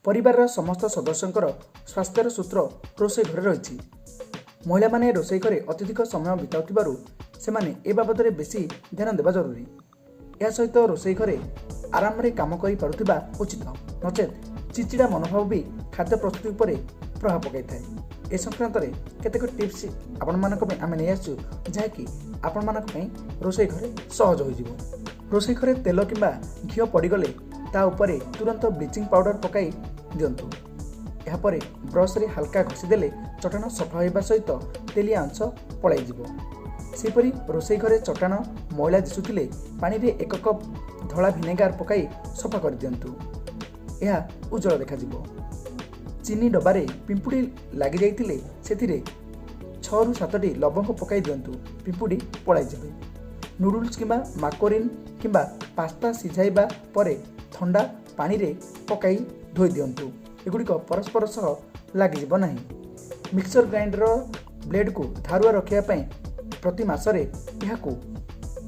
परिवार समस्त सदस्यंकर स्वास्थ्यर सूत्र रोषे घरे रही। महिला माने रोषे घरे अत्यधिक समय बिताउथिबारु सेमाने ए बाबदरे बेसी ध्यान देवा जरूरी। या सहित रोषे घरे आराम रे काम करि पारुथिबा उचित, नचेत चिचिड़ा मनोभाव भी खाद्य प्रस्तुति उपर प्रभाव पकाई थाए। ए संक्रांत रे केतेक टिप्स आपण मानक पे आमे नै आसु जाकी आपण मानक पे रोषे घरे सहज होई जिवो। रोषे घरे तेल किंबा घिओ पड़ी गले ता उपरे तुरंत ब्लीचिंग पाउडर पकाई दियंतु। या परे ब्रश रे हल्का घसी देले चटाण सफा होइबा सहित तेलिया अंश पलाई जिवो। सेपरी रोषे घरे चटाण मैला दिसुथिले पानी रे 1 कप धला भिनेगार पकाई सफा कर दियंतु। यह उज्जवल देखा जिवो। चीनी डबारे पिंपुड़ी लागि जाइथिले सेथिरे 6 ରୁ 7ଟି लवंग पकाई दियंतु, पिंपुड़ी पलाई जिवे। नूडल्स किंबा माकोरिन किंबा पास्ता सिझाइबा परे ठंडा पानी रे पकाई धोई दियंतु। एगुड़िक परस्पर सह लगिଯିब नहीं। मिक्सर ग्राइंडर ब्लेड को धारुआ रखिया पई प्रति मासरे यहाकू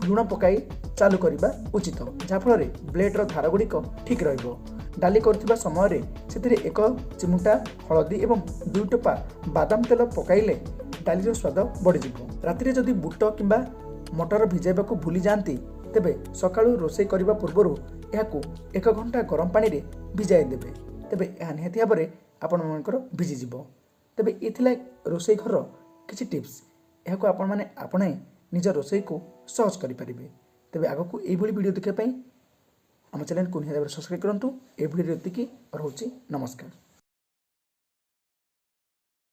लुण पकाई चालू करबा उचित, जाफल ब्लेड रो धार गुड़िक ठीक रहिबो। डाली करथिबा समय रे सेतिरे 1 चिमुटा हळदी एवं 2 टोपा बादाम तेल पकाइले डाली रो स्वाद बढ़ी जिवो। राति रे जदि बुट किंबा मटर भिजाइबाकू भूली जाती तेबे सकाळू रोषे करबा पूर्वरु यहाकू 1 घंटा गरम पानी रे भिजाइ देबे, तेबे यह निहाती भाबरे आपण मानकर भिजी जिवो। तेबे एथिला रोषे घर किछि टिप्स यहाकू आपण माने आपणे निज रोषे को सहज करि परिबे। तेबे आगकू एई भली वीडियो देखिया पई हम चैनल को निहाती भाबरे सब्सक्राइब करंतु। ए वीडियो एतिकी रहउची, नमस्कार।